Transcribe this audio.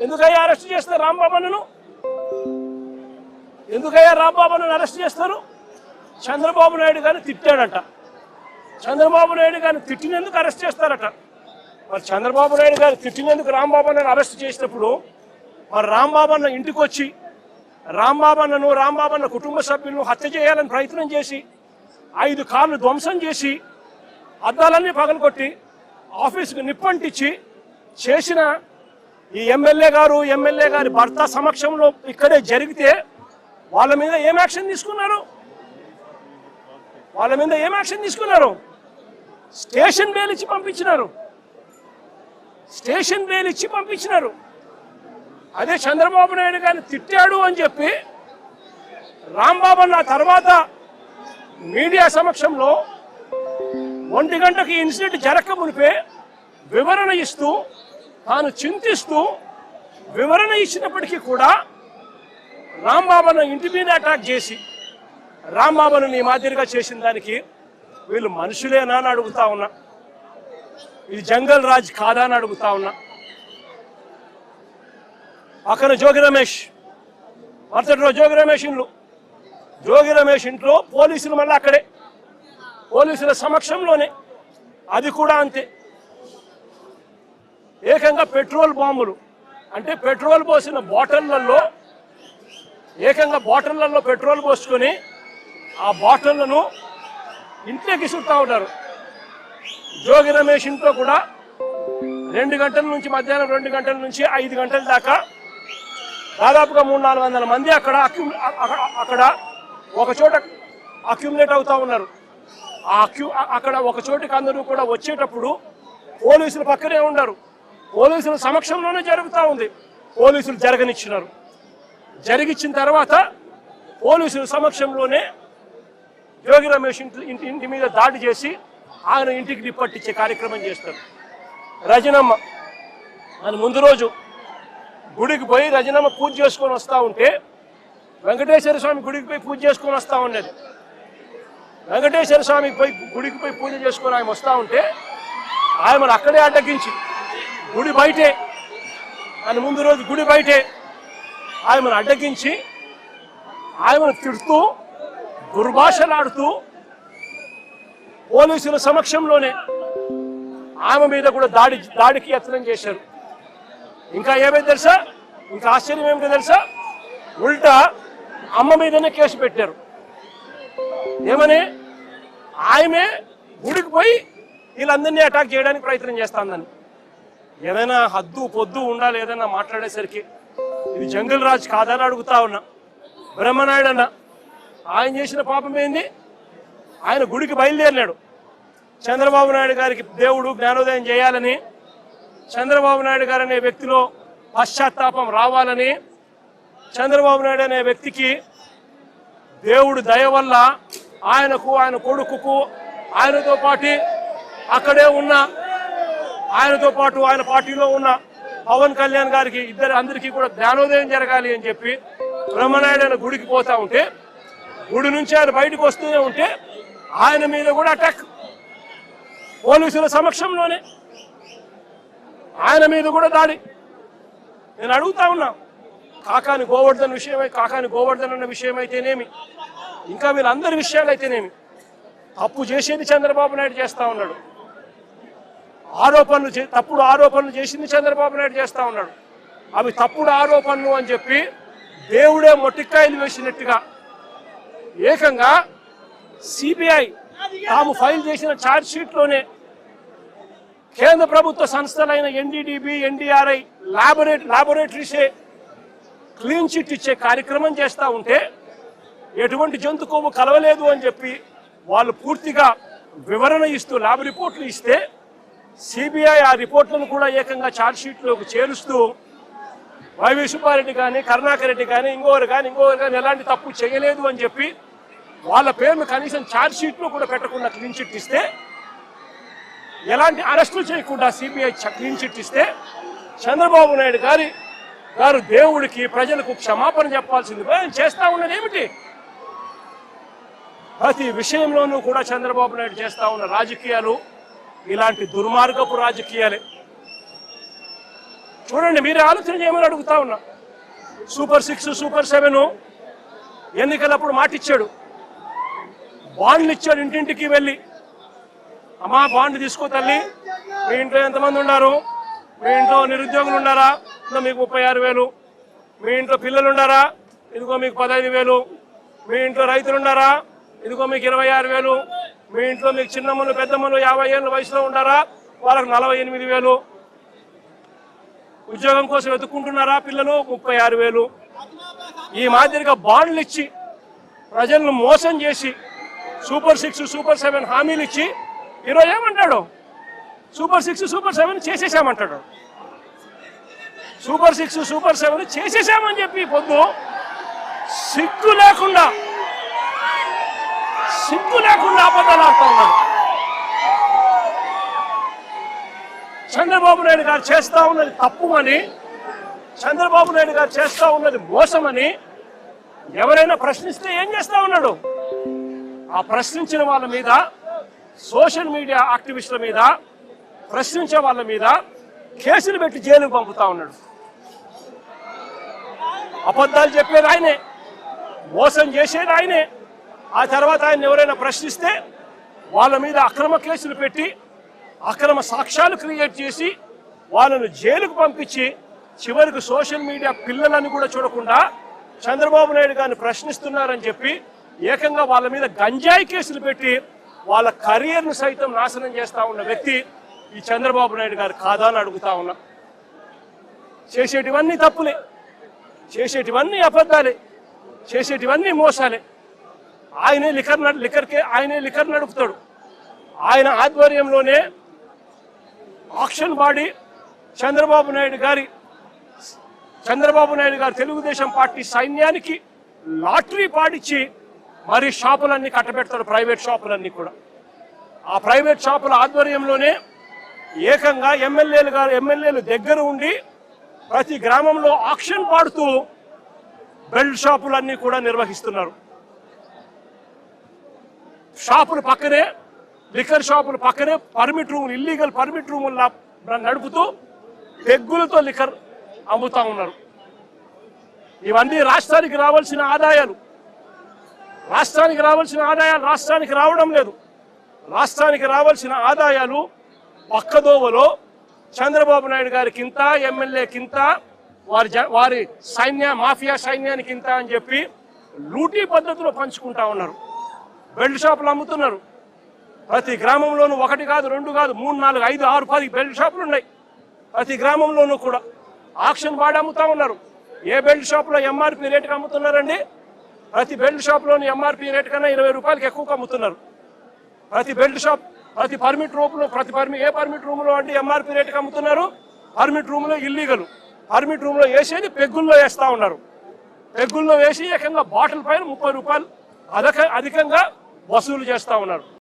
ఎందుకయ్యా అరెస్ట్ చేస్తారు రాంబాబును? ఎందుకయ్యా రాంబాబును అరెస్ట్ చేస్తారు? చంద్రబాబు నాయుడు గారిని తిట్టాడట. చంద్రబాబు నాయుడు గారిని తిట్టినందుకు అరెస్ట్ చేస్తారట. మరి చంద్రబాబు నాయుడు గారు తిట్టినందుకు రాంబాబును అరెస్ట్ చేసినప్పుడు మరి రాంబాబు ఇంటికి వచ్చి రాంబాబు కుటుంబ సభ్యులను హత్య చేయాలని ప్రయత్నం చేసి 5 కార్లు ధ్వంసం చేసి అద్దాలన్నీ పగలగొట్టి ఆఫీసుకు నిప్పంటించి చేసిన ఈ ఎమ్మెల్యే గారి భర్త సమక్షంలో ఇక్కడే జరిగితే వాళ్ళ మీద ఏం యాక్షన్ తీసుకున్నారు? స్టేషన్ బెయిల్ ఇచ్చి పంపించినారు. అదే చంద్రబాబు నాయుడు గారిని తిట్టాడు అని చెప్పి రాంబాబు ఆ తర్వాత మీడియా సమక్షంలో 1 గంటకి ఇన్సిడెంట్ జరగక మునిపే వివరణ ఇస్తూ తాను చింతిస్తూ వివరణ ఇచ్చినప్పటికీ కూడా రాంబాబును ఇంటి మీద అటాక్ చేసి రాంబాబును నీ మాదిరిగా చేసిన దానికి వీళ్ళు మనుషులేనా అని అడుగుతా ఉన్నా. ఇది జంగల్ రాజ్ కాదా అని అడుగుతా ఉన్నా. పక్కన జోగి రమేష్, మరుసటి రోజు జోగి రమేష్ ఇంట్లో పోలీసులు మళ్ళీ అక్కడే పోలీసుల సమక్షంలోనే అది కూడా అంతే. ఏకంగా పెట్రోల్ బాంబులు అంటే పెట్రోల్ పోసిన బాటిళ్లలో పెట్రోల్ పోసుకొని ఆ బాటిళ్లను ఇంట్లోకి చుట్టా ఉంటారు. జోగి రమేష్ ఇంట్లో కూడా 2 గంటల నుంచి మధ్యాహ్నం 2 గంటల నుంచి 5 గంటల దాకా దాదాపుగా 300-400 మంది అక్కడ ఒక చోట అక్యుములేట్ అవుతా ఉన్నారు. అక్కడ ఒక చోటికి అందరూ కూడా వచ్చేటప్పుడు పోలీసులు పక్కనే ఉన్నారు. పోలీసుల సమక్షంలోనే జరుగుతూ ఉంది. పోలీసులు జరిగిచ్చిన తర్వాత పోలీసుల సమక్షంలోనే జోగి రమేష్ ఇంటి మీద దాడి చేసి ఆయన ఇంటికి నిప్పట్టించే కార్యక్రమం చేస్తారు. రజనమ్మ అని ముందు రోజు గుడికి పోయి రజనమ్మ పూజ చేసుకొని వస్తూ ఉంటే వెంకటేశ్వర స్వామి గుడికి పోయి పూజ చేసుకొని వస్తూ ఉన్నది. వెంకటేశ్వర స్వామి గుడికి పోయి పూజ చేసుకొని ఆయన వస్తూ ఉంటే ఆయనను అక్కడే అడ్డగించి గుడి బయటే ముందు రోజు గుడి బయటే ఆయనను అడ్డగించి ఆయనను తిడుతూ దుర్భాషలాడుతూ పోలీసుల సమక్షంలోనే ఆమె మీద కూడా దాడికి యత్నం చేశారు. ఇంకా ఏమైంది తెలుసా? ఇంకా ఆశ్చర్యం ఏమిటో తెలుసా? ఉల్టా అమ్మ మీదనే కేసు పెట్టారు. ఏమని? ఆమె గుడికి పోయి వీళ్ళందరినీ అటాక్ చేయడానికి ప్రయత్నం చేస్తాందని. ఏదైనా హద్దు పొద్దు ఉండాలి ఏదైనా మాట్లాడేసరికి. ఇది జంగల్ రాజ్ కాదని అడుగుతా ఉన్నా. బ్రహ్మనాయుడు అన్న ఆయన చేసిన పాపం ఏంది? ఆయన గుడికి బయలుదేరినాడు. చంద్రబాబు నాయుడు గారికి దేవుడు జ్ఞానోదయం చేయాలని, చంద్రబాబు నాయుడు గారు అనే వ్యక్తిలో పశ్చాత్తాపం రావాలని, చంద్రబాబు నాయుడు అనే వ్యక్తికి దేవుడు దయ వల్ల ఆయనకు, ఆయన కొడుకుకు, ఆయనతో పాటు అక్కడే ఉన్న ఆయనతో పాటు ఆయన పార్టీలో ఉన్న పవన్ కళ్యాణ్ గారికి అందరికీ కూడా జ్ఞానోదయం జరగాలి అని చెప్పి బ్రహ్మనాయుడు ఆయన గుడికి పోతా ఉంటే, గుడి నుంచి ఆయన బయటకు వస్తూనే ఉంటే ఆయన మీద కూడా అటాక్. పోలీసుల సమక్షంలోనే ఆయన మీద కూడా దాడి. నేను అడుగుతా ఉన్నా, కాకాని గోవర్ధన్ అన్న విషయం అయితేనేమి, ఇంకా వీళ్ళందరి విషయాలు అయితేనేమి, తప్పు చేసేది చంద్రబాబు నాయుడు చేస్తా ఉన్నాడు. తప్పుడు ఆరోపణలు చేసింది చంద్రబాబు నాయుడు చేస్తా ఉన్నాడు. అవి తప్పుడు ఆరోపణలు అని చెప్పి దేవుడే మొట్టికాయలు వేసినట్టుగా ఏకంగా సిబిఐ తాము ఫైల్ చేసిన ఛార్జ్ షీట్లోనే కేంద్ర ప్రభుత్వ సంస్థలైన ఎన్డీడీబీ, ఎన్డీఆర్ఐ లాబొరేటరీసే క్లీన్ చిట్ ఇచ్చే కార్యక్రమం చేస్తూ ఉంటే ఎటువంటి జంతు కొవ్వు కలవలేదు అని చెప్పి వాళ్ళు పూర్తిగా వివరణ ఇస్తూ ల్యాబ్ రిపోర్ట్లు ఇస్తే సిబిఐ ఆ రిపోర్ట్లను కూడా ఏకంగా ఛార్జ్ షీట్లోకి చేరుస్తూ వైవి సుబ్బారెడ్డి కానీ, కరుణాకర్ రెడ్డి కానీ, ఇంకొకరు కానీ ఎలాంటి తప్పు చేయలేదు అని చెప్పి వాళ్ళ పేర్లు కనీసం ఛార్జ్ షీట్లో కూడా పెట్టకుండా క్లీన్ చిట్ ఇస్తే, ఎలాంటి అరెస్టులు చేయకుండా సిబిఐ క్లీన్ చిట్ ఇస్తే చంద్రబాబు నాయుడు గారు దేవుడికి, ప్రజలకు క్షమాపణ చెప్పాల్సింది ఆయన చేస్తా ఉన్నది ఏమిటి? ప్రతి విషయంలోనూ కూడా చంద్రబాబు నాయుడు చేస్తా ఉన్న రాజకీయాలు ఇలాంటి దుర్మార్గపు రాజకీయాలే. చూడండి, మీరే ఆలోచన చేయమని అడుగుతా ఉన్నా. సూపర్ 6, సూపర్ 7 ఎన్నికలప్పుడు మాటిచ్చాడు, బాండ్లు ఇచ్చాడు. ఇంటింటికి వెళ్ళి, అమ్మా బాండ్ తీసుకో తల్లి, మీ ఇంట్లో ఎంతమంది ఉన్నారు, మీ ఇంట్లో నిరుద్యోగులు ఉన్నారా, మీకు 36,000, మీ ఇంట్లో పిల్లలు ఉన్నారా, ఇదిగో మీకు 15,000, మీ ఇంట్లో రైతులు ఉన్నారా, ఇదిగో మీకు 26,000, మీ ఇంట్లో మీకు చిన్నమ్మలు పెద్దమ్మలు 50 ఏళ్ళ వయసులో ఉన్నారా, వాళ్ళకు 48,000, ఉద్యోగం కోసం వెతుక్కుంటున్నారా పిల్లలు, 36,000. ఈ మాదిరిగా బాండ్లు ఇచ్చి ప్రజలను మోసం చేసి సూపర్ 6, సూపర్ 7 హామీలు ఇచ్చి ఈరోజు ఏమంటాడు, సూపర్ 6, సూపర్ 7 చేసేసామంటాడు. సూపర్ 6, సూపర్ 7 చేసేసామని చెప్పి పొద్దు సిగ్గు లేకుండా అబద్ధాలు ఆడుతూ ఉన్నాడు. చంద్రబాబు నాయుడు గారు చేస్తా ఉన్నది తప్పు అని, చంద్రబాబు నాయుడు గారు చేస్తా ఉన్నది మోసమని ఎవరైనా ప్రశ్నిస్తే ఏం చేస్తా ఉన్నాడు? ఆ ప్రశ్నించిన వాళ్ళ మీద, సోషల్ మీడియా యాక్టివిస్టుల మీద, ప్రశ్నించే వాళ్ళ మీద కేసులు పెట్టి జైలుకు పంపుతా ఉన్నాడు. అబద్ధాలు చెప్పేది ఆయనే, మోసం చేసేది ఆయనే. ఆ తర్వాత ఆయన ఎవరైనా ప్రశ్నిస్తే వాళ్ళ మీద అక్రమ కేసులు పెట్టి, అక్రమ సాక్ష్యాలు క్రియేట్ చేసి వాళ్ళను జైలుకు పంపించి, చివరికి సోషల్ మీడియా పిల్లలని కూడా చూడకుండా చంద్రబాబు నాయుడు గారిని ప్రశ్నిస్తున్నారని చెప్పి ఏకంగా వాళ్ళ మీద గంజాయి కేసులు పెట్టి వాళ్ళ కెరీర్ను సైతం నాశనం చేస్తా ఉన్న వ్యక్తి ఈ చంద్రబాబు నాయుడు గారు కాదా అని అడుగుతా ఉన్నా. చేసేటివన్నీ తప్పులే, చేసేటివన్నీ అబద్ధాలే, చేసేటివన్నీ మోసాలే. ఆయనే లిక్కర్ నడుపుతాడు. ఆయన ఆధ్వర్యంలోనే ఆక్షన్ బాడీ చంద్రబాబు నాయుడు గారు తెలుగుదేశం పార్టీ సైన్యానికి లాటరీ పాడిచ్చి మరి షాపులన్నీ కట్టబెడతాడు, ప్రైవేట్ షాపులన్నీ కూడా. ఆ ప్రైవేట్ షాపుల ఆధ్వర్యంలోనే ఏకంగా ఎమ్మెల్యేలు దగ్గర ఉండి ప్రతి గ్రామంలో ఆక్షన్ పాడుతూ బెల్ట్ షాపులన్నీ కూడా నిర్వహిస్తున్నారు. షాపుల పక్కనే, లిక్కర్ షాపుల పక్కనే పర్మిట్ రూములు, ఇల్లీగల్ పర్మిట్ రూములు నడుపుతూ పెగ్గులతో లిక్కర్ అమ్ముతా ఉన్నారు. ఇవన్నీ రాష్ట్రానికి రావాల్సిన ఆదాయాలు రాష్ట్రానికి రావడం లేదు. రాష్ట్రానికి రావాల్సిన ఆదాయాలు పక్కదోవలో చంద్రబాబు నాయుడు గారికి ఇంత, ఎమ్మెల్యేకింత, వారి మాఫియా సైన్యానికి ఇంత అని చెప్పి లూటీ పద్ధతిలో పంచుకుంటా ఉన్నారు. బెల్ట్ షాపులు అమ్ముతున్నారు. ప్రతి గ్రామంలోనూ 1 కాదు, 2 కాదు, 3, 4, 5, 6, 10 బెల్ట్ షాపులు ఉన్నాయి. ప్రతి గ్రామంలోనూ కూడా ఆక్షన్ బాడీ అమ్ముతా ఉన్నారు. ఏ బెల్ట్ షాపులో ఎంఆర్పీ రేటుకి అమ్ముతున్నారండి? ప్రతి బెల్ట్ షాప్లోని ఎంఆర్పీ రేటు కన్నా 20 రూపాయలకి ఎక్కువగా అమ్ముతున్నారు. ప్రతి బెల్ట్ షాప్, ప్రతి పర్మిట్ రూమ్లో, ఏ పర్మిట్ రూమ్లో అంటే ఎంఆర్పీ రేటుకి అమ్ముతున్నారు. పర్మిట్ రూమ్లో ఇల్లీగల్, పర్మిట్ రూమ్లో వేసేది పెగ్గుల్లో వేస్తా ఉన్నారు. పెగ్గుల్లో వేసి ఏకంగా బాటిల్ పైన 30 రూపాయలు అధికంగా వసూలు చేస్తా ఉన్నారు.